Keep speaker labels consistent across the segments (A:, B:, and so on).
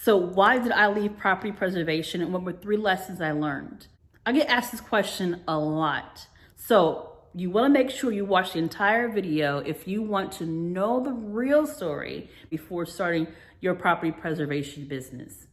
A: So why did I leave property preservation, and what were 3 lessons I learned? I get asked this question a lot. So you want to make sure you watch the entire video if you want to know the real story before starting your property preservation business.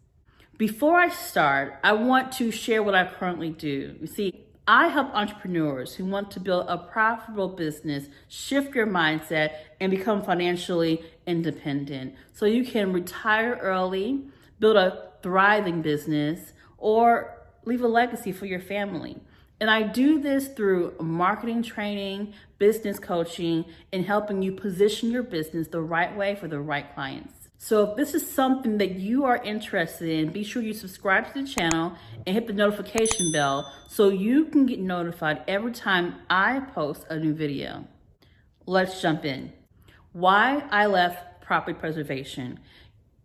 A: Before I start, I want to share what I currently do. You see, I help entrepreneurs who want to build a profitable business, shift your mindset, and become financially independent so you can retire early, build a thriving business, or leave a legacy for your family. And I do this through marketing training, business coaching, and helping you position your business the right way for the right clients. So if this is something that you are interested in, be sure you subscribe to the channel and hit the notification bell so you can get notified every time I post a new video. Let's jump in. Why I left property preservation.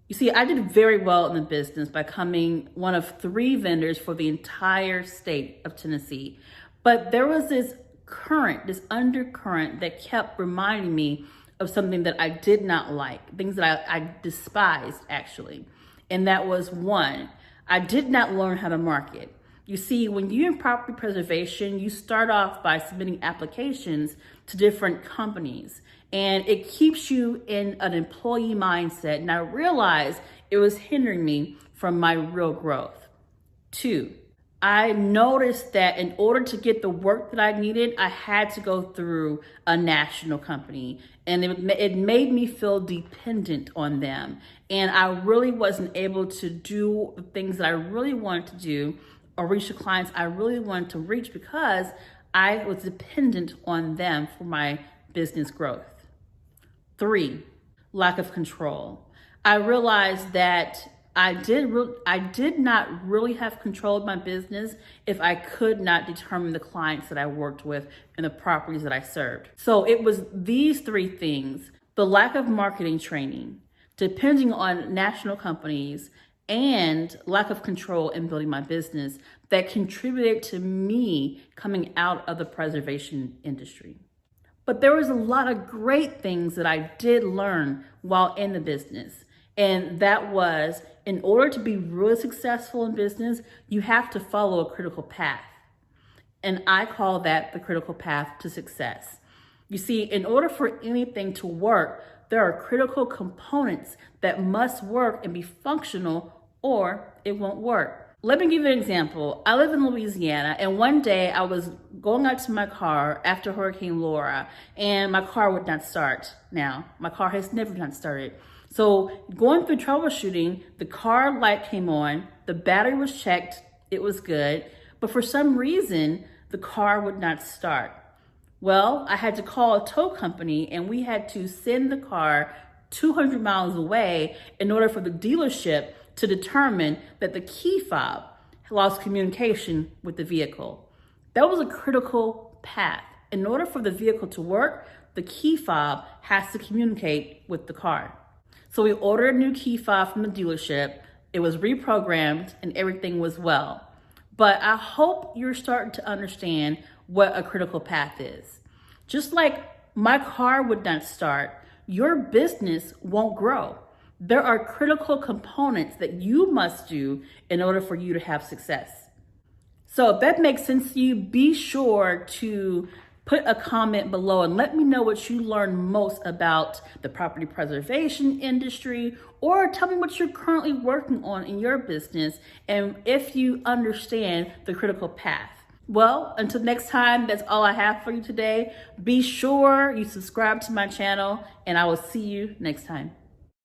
A: You see, I did very well in the business by becoming one of 3 vendors for the entire state of Tennessee. But there was this undercurrent that kept reminding me of something that I did not like, things that I despised actually. And that was 1, I did not learn how to market. You see, when you're in property preservation, you start off by submitting applications to different companies, and it keeps you in an employee mindset. And I realized it was hindering me from my real growth. 2, I noticed that in order to get the work that I needed, I had to go through a national company, and it made me feel dependent on them. And I really wasn't able to do the things that I really wanted to do or reach the clients I really wanted to reach because I was dependent on them for my business growth. 3, lack of control. I realized that I did not really have control of my business if I could not determine the clients that I worked with and the properties that I served. So it was these 3 things: the lack of marketing training, depending on national companies, and lack of control in building my business that contributed to me coming out of the preservation industry. But there was a lot of great things that I did learn while in the business. And that was, in order to be really successful in business, you have to follow a critical path. And I call that the critical path to success. You see, in order for anything to work, there are critical components that must work and be functional, or it won't work. Let me give you an example. I live in Louisiana, and one day I was going out to my car after Hurricane Laura, and my car would not start. Now, my car has never not started. So going through troubleshooting, the car light came on, the battery was checked, it was good, but for some reason, the car would not start. Well, I had to call a tow company, and we had to send the car 200 miles away in order for the dealership to determine that the key fob lost communication with the vehicle. That was a critical path. In order for the vehicle to work, the key fob has to communicate with the car. So we ordered a new key fob from the dealership. It was reprogrammed and everything was well. But I hope you're starting to understand what a critical path is. Just like my car would not start, your business won't grow. There are critical components that you must do in order for you to have success. So if that makes sense to you, be sure to put a comment below and let me know what you learned most about the property preservation industry, or tell me what you're currently working on in your business and if you understand the critical path. Well, until next time, that's all I have for you today. Be sure you subscribe to my channel, and I will see you next time.